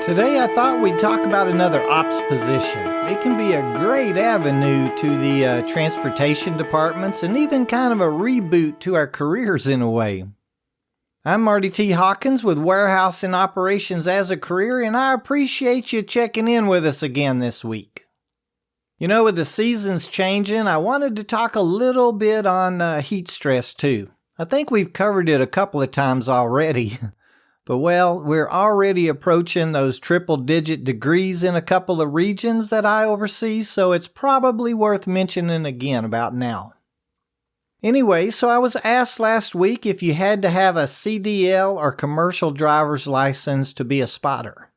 Today I thought we'd talk about another ops position. It can be a great avenue to the transportation departments and even kind of a reboot to our careers in a way. I'm Marty T. Hawkins with Warehouse and Operations as a Career, and I appreciate you checking in with us again this week. You know, with the seasons changing, I wanted to talk a little bit on heat stress too. I think we've covered it a couple of times already. But well, we're already approaching those triple-digit degrees in a couple of regions that I oversee, so it's probably worth mentioning again about now. Anyway, so I was asked last week if you had to have a CDL or commercial driver's license to be a spotter.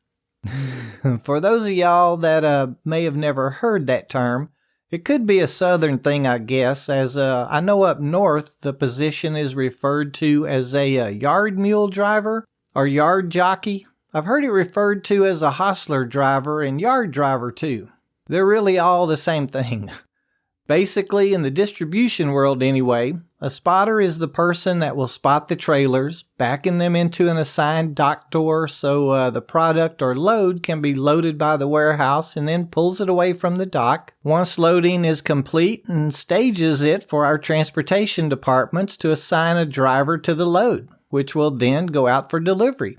For those of y'all that may have never heard that term, it could be a southern thing, I guess, as I know up north the position is referred to as a yard mule driver or yard jockey. I've heard it referred to as a hostler driver and yard driver too. They're really all the same thing. Basically, in the distribution world anyway, a spotter is the person that will spot the trailers, backing them into an assigned dock door so the product or load can be loaded by the warehouse and then pulls it away from the dock once loading is complete and stages it for our transportation departments to assign a driver to the load, which will then go out for delivery.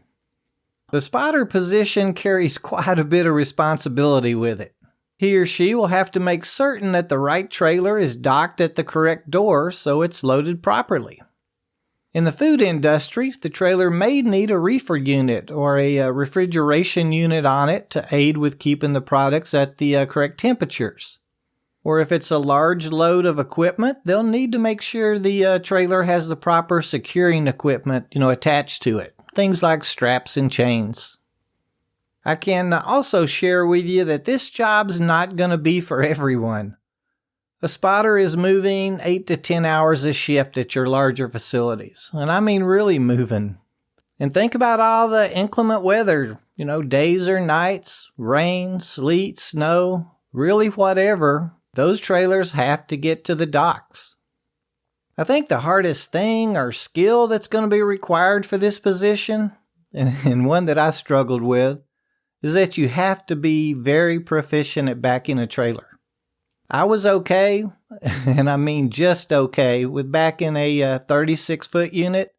The spotter position carries quite a bit of responsibility with it. He or she will have to make certain that the right trailer is docked at the correct door so it's loaded properly. In the food industry, the trailer may need a reefer unit or a refrigeration unit on it to aid with keeping the products at the correct temperatures. Or if it's a large load of equipment, they'll need to make sure the trailer has the proper securing equipment, attached to it. Things like straps and chains. I can also share with you that this job's not going to be for everyone. A spotter is moving 8 to 10 hours a shift at your larger facilities. And I mean really moving. And think about all the inclement weather, days or nights, rain, sleet, snow, really whatever. Those trailers have to get to the docks. I think the hardest thing or skill that's going to be required for this position, and one that I struggled with, is that you have to be very proficient at backing a trailer. I was okay, and I mean just okay, with backing a 36-foot unit,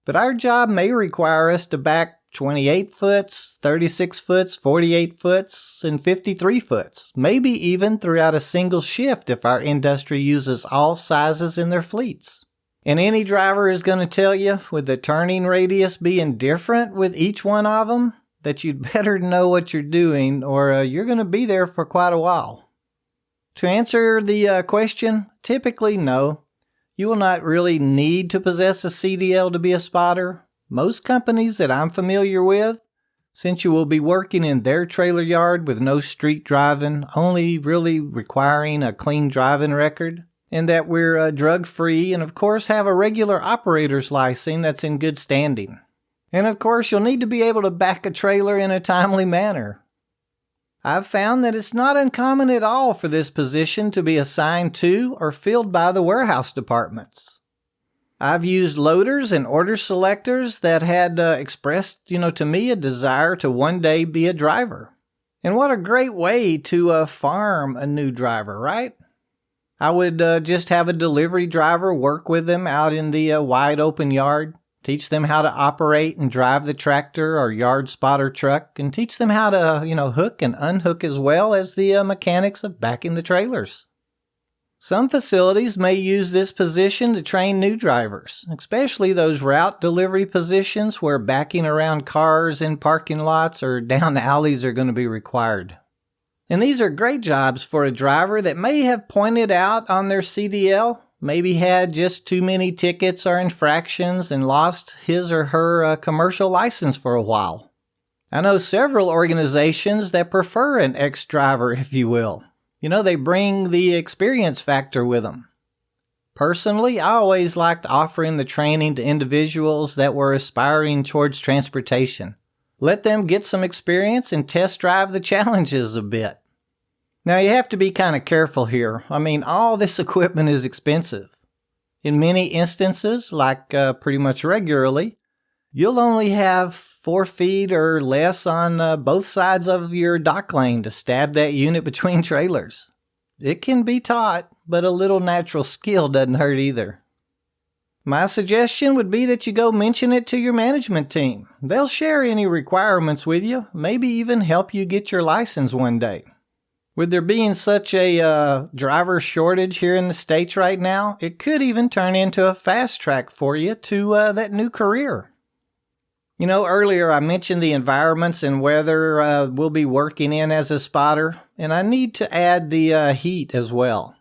but our job may require us to back 28 foots, 36 foots, 48 foots, and 53 foots, maybe even throughout a single shift if our industry uses all sizes in their fleets. And any driver is going to tell you, with the turning radius being different with each one of them, that you'd better know what you're doing or you're going to be there for quite a while. To answer the question, typically no. You will not really need to possess a CDL to be a spotter. Most companies that I'm familiar with, since you will be working in their trailer yard with no street driving, only really requiring a clean driving record, and that we're drug-free and of course have a regular operator's license that's in good standing. And of course, you'll need to be able to back a trailer in a timely manner. I've found that it's not uncommon at all for this position to be assigned to or filled by the warehouse departments. I've used loaders and order selectors that had expressed, to me a desire to one day be a driver. And what a great way to farm a new driver, right? I would just have a delivery driver work with them out in the wide open yard. Teach them how to operate and drive the tractor or yard spotter truck, and teach them how to, hook and unhook as well as the mechanics of backing the trailers. Some facilities may use this position to train new drivers, especially those route delivery positions where backing around cars in parking lots or down alleys are going to be required. And these are great jobs for a driver that may have pointed out on their CDL, maybe had just too many tickets or infractions and lost his or her commercial license for a while. I know several organizations that prefer an ex-driver, if you will. They bring the experience factor with them. Personally, I always liked offering the training to individuals that were aspiring towards transportation. Let them get some experience and test drive the challenges a bit. Now, you have to be kind of careful here. All this equipment is expensive. In many instances, like pretty much regularly, you'll only have 4 feet or less on both sides of your dock lane to stab that unit between trailers. It can be taught, but a little natural skill doesn't hurt either. My suggestion would be that you go mention it to your management team. They'll share any requirements with you, maybe even help you get your license one day. With there being such a driver shortage here in the States right now, it could even turn into a fast track for you to that new career. You know, earlier I mentioned the environments and weather we'll be working in as a spotter, and I need to add the heat as well.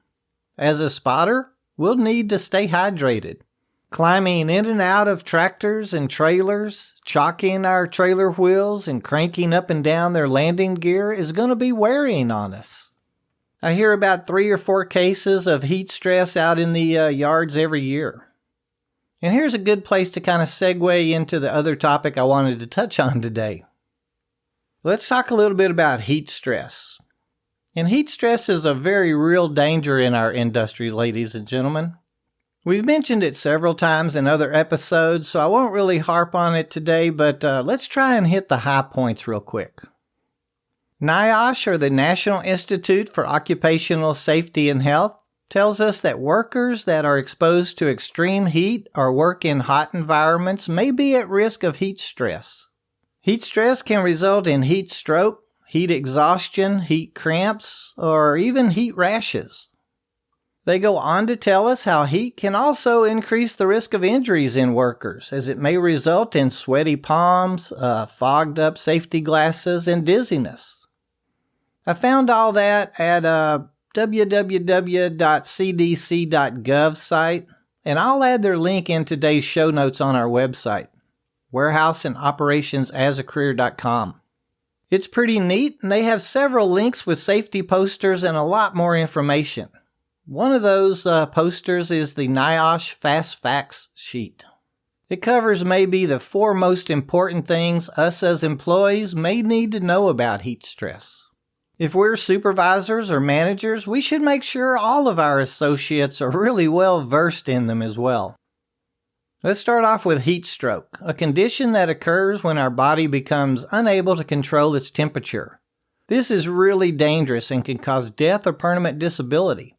As a spotter, we'll need to stay hydrated. Climbing in and out of tractors and trailers, chocking our trailer wheels and cranking up and down their landing gear is going to be wearing on us. I hear about 3 or 4 cases of heat stress out in the yards every year. And here's a good place to kind of segue into the other topic I wanted to touch on today. Let's talk a little bit about heat stress. And heat stress is a very real danger in our industry, ladies and gentlemen. We've mentioned it several times in other episodes, so I won't really harp on it today, but let's try and hit the high points real quick. NIOSH, or the National Institute for Occupational Safety and Health, tells us that workers that are exposed to extreme heat or work in hot environments may be at risk of heat stress. Heat stress can result in heat stroke, heat exhaustion, heat cramps, or even heat rashes. They go on to tell us how heat can also increase the risk of injuries in workers, as it may result in sweaty palms, fogged up safety glasses, and dizziness. I found all that at www.cdc.gov site, and I'll add their link in today's show notes on our website, warehouseandoperationsasacareer.com. It's pretty neat, and they have several links with safety posters and a lot more information. One of those posters is the NIOSH Fast Facts sheet. It covers maybe the 4 most important things us as employees may need to know about heat stress. If we're supervisors or managers, we should make sure all of our associates are really well versed in them as well. Let's start off with heat stroke, a condition that occurs when our body becomes unable to control its temperature. This is really dangerous and can cause death or permanent disability.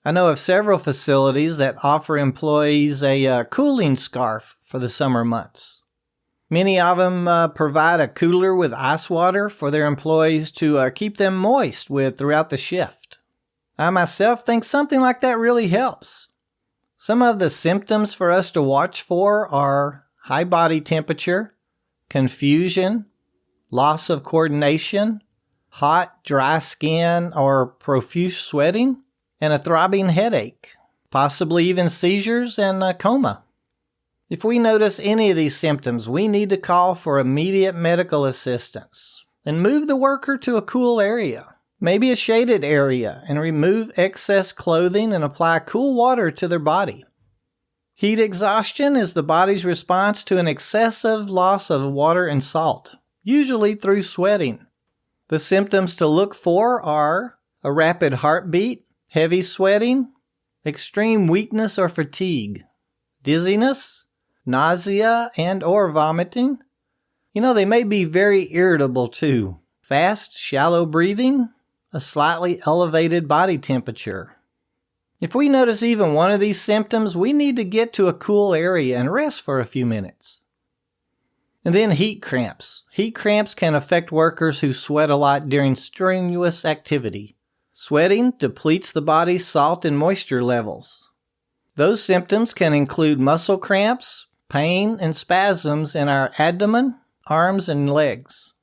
I know of several facilities that offer employees a cooling scarf for the summer months. Many of them provide a cooler with ice water for their employees to keep them moist with throughout the shift. I myself think something like that really helps. Some of the symptoms for us to watch for are high body temperature, confusion, loss of coordination, hot, dry skin or profuse sweating, and a throbbing headache, possibly even seizures and a coma. If we notice any of these symptoms, we need to call for immediate medical assistance and move the worker to a cool area, maybe a shaded area, and remove excess clothing and apply cool water to their body. Heat exhaustion is the body's response to an excessive loss of water and salt, usually through sweating. The symptoms to look for are a rapid heartbeat, heavy sweating, extreme weakness or fatigue, dizziness, nausea and or vomiting. They may be very irritable too. Fast, shallow breathing, a slightly elevated body temperature. If we notice even one of these symptoms, we need to get to a cool area and rest for a few minutes. And then heat cramps. Heat cramps can affect workers who sweat a lot during strenuous activity. Sweating depletes the body's salt and moisture levels. Those symptoms can include muscle cramps, pain, and spasms in our abdomen, arms, and legs.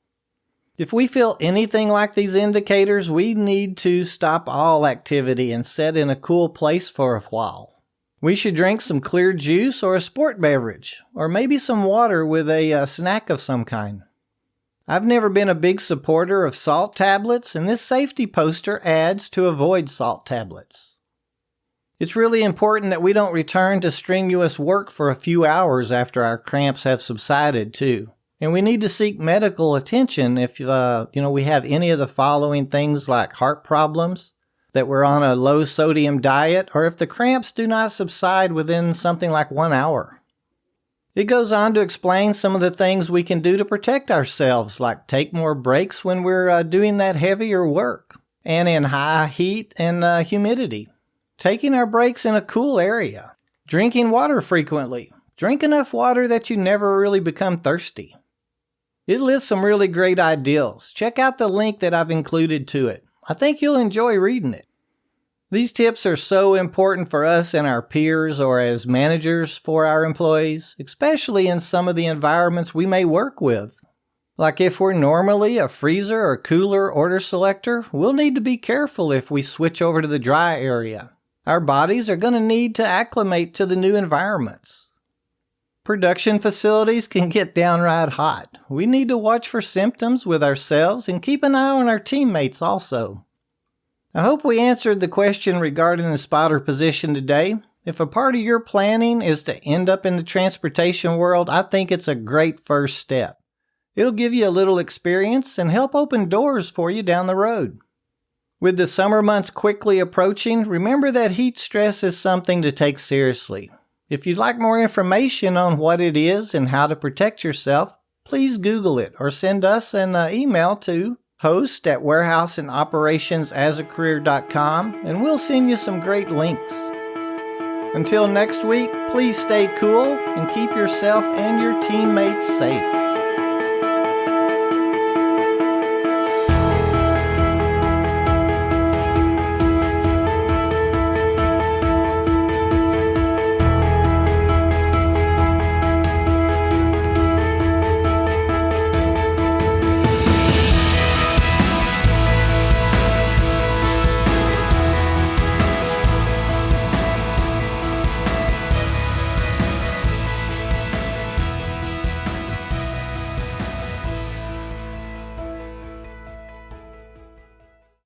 If we feel anything like these indicators, we need to stop all activity and sit in a cool place for a while. We should drink some clear juice or a sport beverage, or maybe some water with a snack of some kind. I've never been a big supporter of salt tablets, and this safety poster adds to avoid salt tablets. It's really important that we don't return to strenuous work for a few hours after our cramps have subsided too. And we need to seek medical attention if we have any of the following things like heart problems, that we're on a low sodium diet, or if the cramps do not subside within something like 1 hour. It goes on to explain some of the things we can do to protect ourselves, like take more breaks when we're doing that heavier work, and in high heat and humidity. Taking our breaks in a cool area. Drinking water frequently. Drink enough water that you never really become thirsty. It lists some really great ideals. Check out the link that I've included to it. I think you'll enjoy reading it. These tips are so important for us and our peers or as managers for our employees, especially in some of the environments we may work with. Like if we're normally a freezer or cooler order selector, we'll need to be careful if we switch over to the dry area. Our bodies are going to need to acclimate to the new environments. Production facilities can get downright hot. We need to watch for symptoms with ourselves and keep an eye on our teammates also. I hope we answered the question regarding the spotter position today. If a part of your planning is to end up in the transportation world, I think it's a great first step. It'll give you a little experience and help open doors for you down the road. With the summer months quickly approaching, remember that heat stress is something to take seriously. If you'd like more information on what it is and how to protect yourself, please Google it or send us an email to host@warehouseandoperationsasacareer.com and we'll send you some great links. Until next week, please stay cool and keep yourself and your teammates safe.